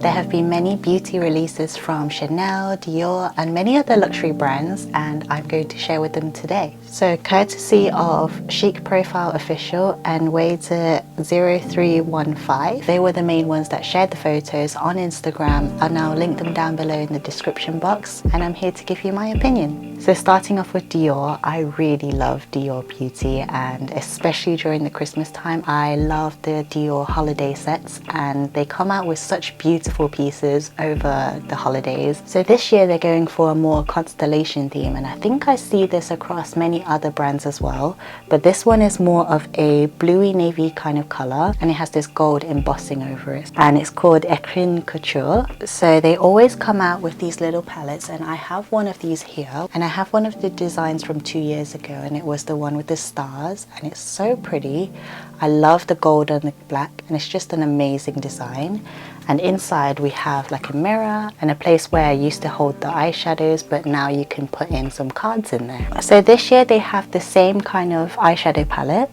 There have been many beauty releases from Chanel, DIOR and many other luxury brands, and I'm going to share with them today. So courtesy of Chic Profile Official and Waiter0315, they were the main ones that shared the photos on Instagram, and I'll link them down below in the description box, and I'm here to give you my opinion. So starting off with DIOR, I really love DIOR beauty, and especially during the Christmas time, I love the DIOR holiday sets, and they come out with such beautiful pieces over the holidays. So this year they're going for a more constellation theme, and I think I see this across many other brands as well, but this one is more of a bluey navy kind of color, and it has this gold embossing over it, and it's called Echin Couture. So they always come out with these little palettes, and I have one of these here, and I have one of the designs from 2 years ago, and it was the one with the stars, and it's so pretty. I love the gold and the black, and it's just an amazing design. And inside we have like a mirror and a place where I used to hold the eyeshadows, but now you can put in some cards in there. So this year they have the same kind of eyeshadow palette,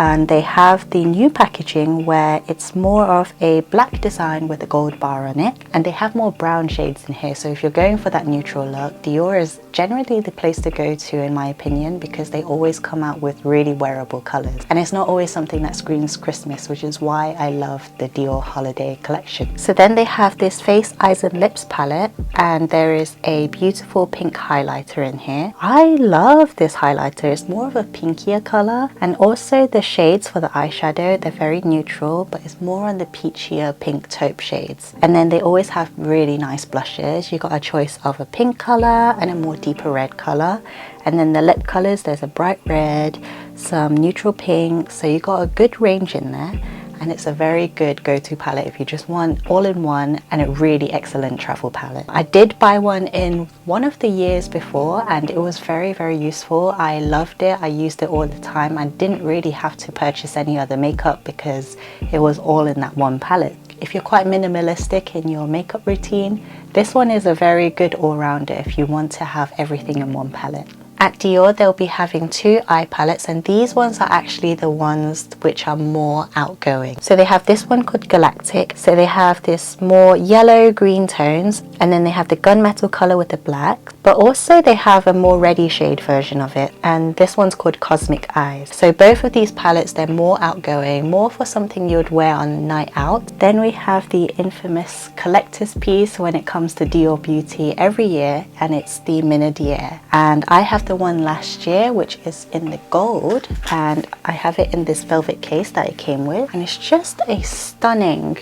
and they have the new packaging where it's more of a black design with a gold bar on it, and they have more brown shades in here. So if you're going for that neutral look, DIOR is generally the place to go to in my opinion, because they always come out with really wearable colors, and it's not always something that screams Christmas, which is why I love the DIOR holiday collection. So then they have this face, eyes and lips palette, and there is a beautiful pink highlighter in here. I love this highlighter. It's more of a pinkier color, and also the shades for the eyeshadow, they're very neutral, but it's more on the peachier pink taupe shades. And then they always have really nice blushes. You got a choice of a pink color and a more deeper red color, and then the lip colors, there's a bright red, some neutral pink, so you got a good range in there. And it's a very good go-to palette if you just want all-in-one, and a really excellent travel palette. I did buy one in one of the years before, and it was very useful. I loved it. I used it all the time. I didn't really have to purchase any other makeup because it was all in that one palette. If you're quite minimalistic in your makeup routine, this one is a very good all-rounder if you want to have everything in one palette. At DIOR, they'll be having 2 eye palettes, and these ones are actually the ones which are more outgoing. So they have this one called Galactic. So they have this more yellow green tones, and then they have the gunmetal color with the black, but also they have a more reddy shade version of it, and this one's called Cosmic Eyes. So both of these palettes, they're more outgoing, more for something you would wear on a night out. Then we have the infamous collector's piece when it comes to DIOR beauty every year, and it's the Minadier. And I have the one last year, which is in the gold, and I have it in this velvet case that it came with, and it's just a stunning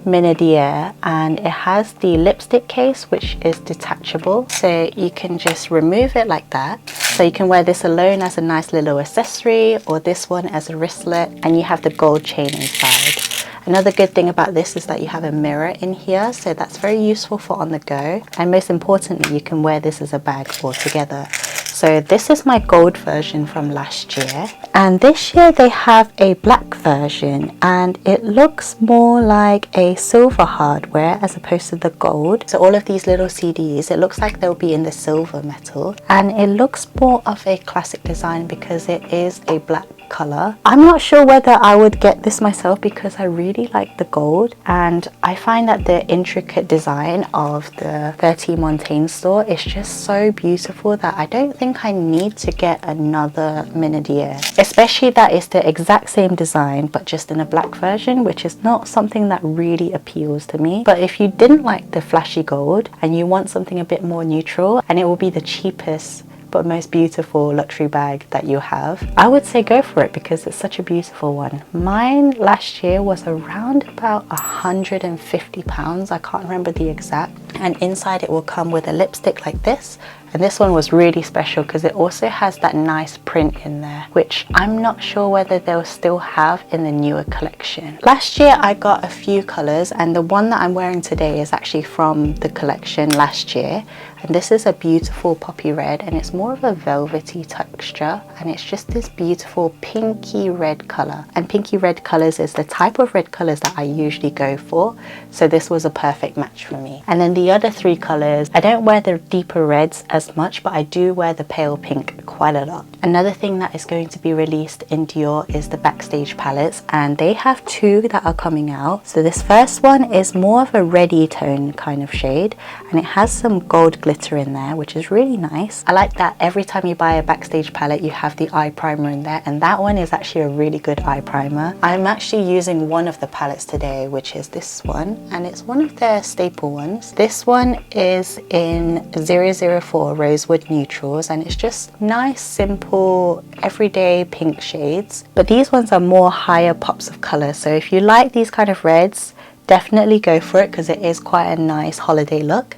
Minadier, and it has the lipstick case which is detachable, so you can just remove it like that. So you can wear this alone as a nice little accessory, or this one as a wristlet, and you have the gold chain inside. Another good thing about this is that you have a mirror in here, so that's very useful for on the go, and most importantly you can wear this as a bag altogether. So this is my gold version from last year, and this year they have a black version, and it looks more like a silver hardware as opposed to the gold. So all of these little CDs, it looks like they'll be in the silver metal, and it looks more of a classic design because it is a black color. I'm not sure whether I would get this myself because I really like the gold, and I find that the intricate design of the 13 Montaigne store is just so beautiful that I don't think I need to get another Minadier, especially that it's the exact same design but just in a black version, which is not something that really appeals to me. But if you didn't like the flashy gold and you want something a bit more neutral, and it will be the cheapest but most beautiful luxury bag that you have, I would say go for it because it's such a beautiful one. Mine last year was around about £150. I can't remember the exact, and inside it will come with a lipstick like this. And this one was really special because it also has that nice print in there, which I'm not sure whether they'll still have in the newer collection. Last year I got a few colors, and the one that I'm wearing today is actually from the collection last year. And this is a beautiful poppy red, and it's more of a velvety texture, and it's just this beautiful pinky red color. And pinky red colors is the type of red colors that I usually go for, so this was a perfect match for me. And then the the other three colors, I don't wear the deeper reds as much, but I do wear the pale pink quite a lot. Another thing that is going to be released in Dior is the Backstage palettes, and they have two that are coming out. So this first one is more of a reddy tone kind of shade, and it has some gold glitter in there, which is really nice. I like that every time you buy a Backstage palette you have the eye primer in there, and that one is actually a really good eye primer. I'm actually using one of the palettes today, which is this one, and it's one of their staple ones. This one is in 004 Rosewood Neutrals, and it's just nice, simple, everyday pink shades. But these ones are more higher pops of color, so if you like these kind of reds, definitely go for it because it is quite a nice holiday look.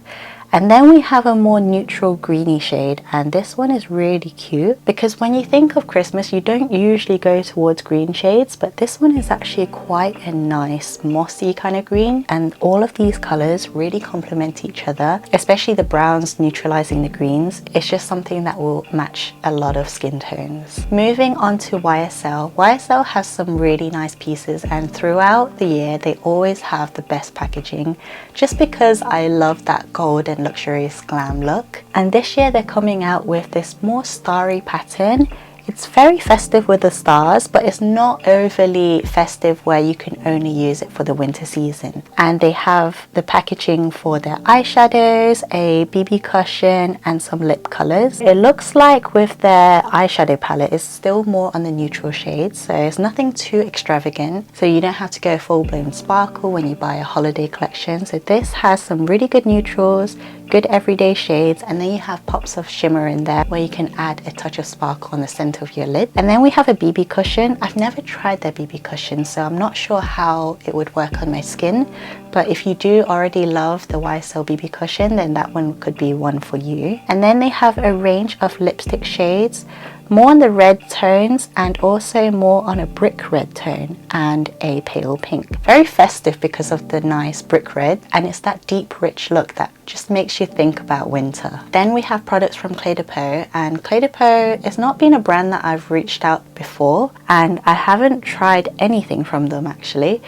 And then we have a more neutral greeny shade, and this one is really cute because when you think of Christmas you don't usually go towards green shades, but this one is actually quite a nice mossy kind of green, and all of these colors really complement each other, especially the browns neutralizing the greens. It's just something that will match a lot of skin tones. Moving on to YSL. YSL has some really nice pieces, and throughout the year they always have the best packaging just because I love that gold and luxurious glam look. And this year they're coming out with this more starry pattern. It's very festive with the stars, but it's not overly festive where you can only use it for the winter season. And they have the packaging for their eyeshadows, a BB cushion, and some lip colors. It looks like with their eyeshadow palette, it's still more on the neutral shades, so it's nothing too extravagant. So you don't have to go full-blown sparkle when you buy a holiday collection. So this has some really good neutrals, good everyday shades, and then you have pops of shimmer in there where you can add a touch of sparkle on the center of your lid. And then we have a BB cushion. I've never tried their BB cushion, so I'm not sure how it would work on my skin, but if you do already love the YSL BB cushion, then that one could be one for you. And then they have a range of lipstick shades, more on the red tones and also more on a brick red tone and a pale pink. Very festive because of the nice brick red, and it's that deep rich look that just makes you think about winter. Then we have products from CLE De Peau, and CLE De Peau has not been a brand that I've reached out before, and I haven't tried anything from them actually.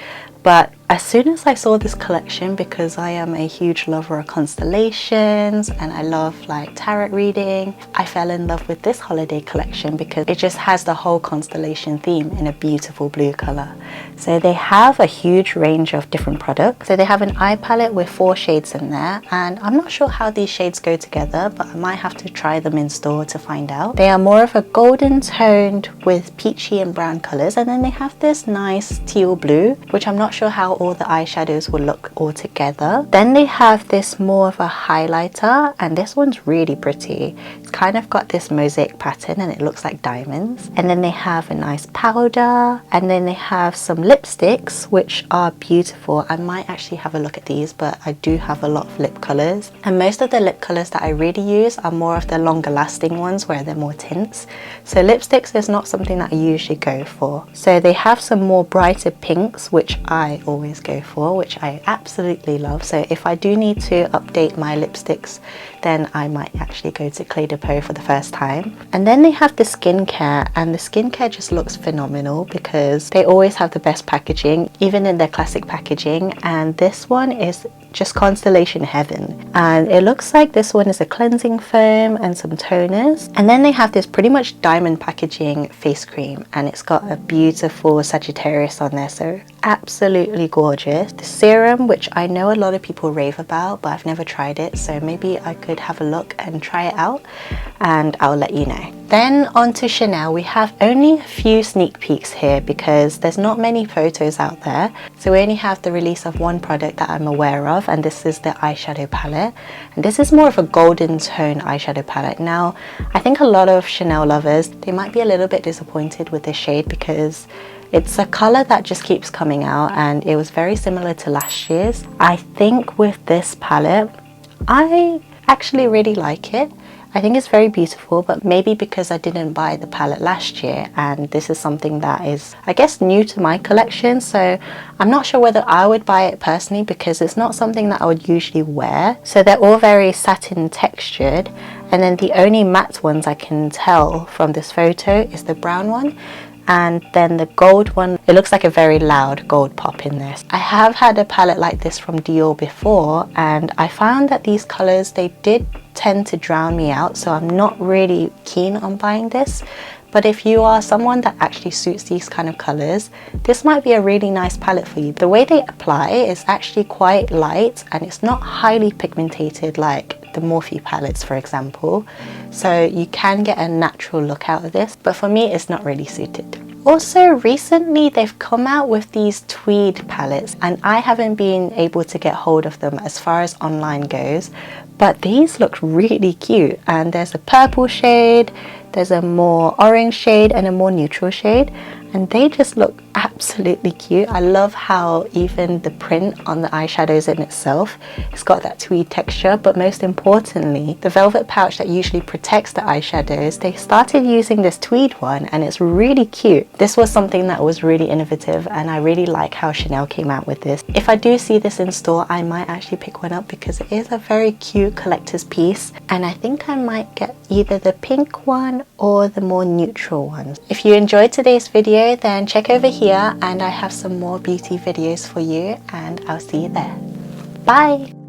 But as soon as I saw this collection, because I am a huge lover of constellations and I love like tarot reading, I fell in love with this holiday collection because it just has the whole constellation theme in a beautiful blue color. So they have a huge range of different products. So they have an eye palette with 4 shades in there, and I'm not sure how these shades go together, but I might have to try them in store to find out. They are more of a golden toned with peachy and brown colors, and then they have this nice teal blue, which I'm not sure how all the eyeshadows will look all together. Then they have this more of a highlighter, and this one's really pretty. It's kind of got this mosaic pattern and it looks like diamonds. And then they have a nice powder, and then they have some lipsticks which are beautiful. I might actually have a look at these, but I do have a lot of lip colors, and most of the lip colors that I really use are more of the longer lasting ones where they're more tints. So lipsticks is not something that I usually go for. So they have some more brighter pinks which I always go for, which I absolutely love. So if I do need to update my lipsticks, then I might actually go to CLE De Peau for the first time. And then they have the skincare, and the skincare just looks phenomenal because they always have the best packaging, even in their classic packaging. And this one is just constellation heaven, and it looks like this one is a cleansing foam and some toners. And then they have this pretty much diamond packaging face cream, and it's got a beautiful Sagittarius on there, so absolutely gorgeous. The serum, which I know a lot of people rave about, but I've never tried it, so maybe I could have a look and try it out and I'll let you know. Then on to Chanel. We have only a few sneak peeks here because there's not many photos out there, so we only have the release of one product that I'm aware of, and this is the eyeshadow palette, and this is more of a golden tone eyeshadow palette. Now I think a lot of Chanel lovers, they might be a little bit disappointed with this shade because it's a color that just keeps coming out, and it was very similar to last year's. I think with this palette, I actually really like it. I think it's very beautiful, but maybe because I didn't buy the palette last year and this is something that is, I guess, new to my collection, so I'm not sure whether I would buy it personally because it's not something that I would usually wear. So they're all very satin textured, and then the only matte ones I can tell from this photo is the brown one. And then the gold one, it looks like a very loud gold pop in this. I have had a palette like this from Dior before, and I found that these colors, they did tend to drown me out, so I'm not really keen on buying this. But if you are someone that actually suits these kind of colors, this might be a really nice palette for you. The way they apply is actually quite light, and it's not highly pigmented like the Morphe palettes, for example. So you can get a natural look out of this, but for me it's not really suited. Also, recently they've come out with these Tweed palettes, and I haven't been able to get hold of them as far as online goes, but these look really cute. And there's a purple shade, there's a more orange shade, and a more neutral shade, and they just look absolutely cute. I love how even the print on the eyeshadows in itself, it's got that tweed texture, but most importantly, the velvet pouch that usually protects the eyeshadows, they started using this tweed one, and it's really cute. This was something that was really innovative, and I really like how Chanel came out with this. If I do see this in store, I might actually pick one up because it is a very cute collector's piece, and I think I might get either the pink one or the more neutral one. If you enjoyed today's video, then check over here and I have some more beauty videos for you, and I'll see you there. Bye!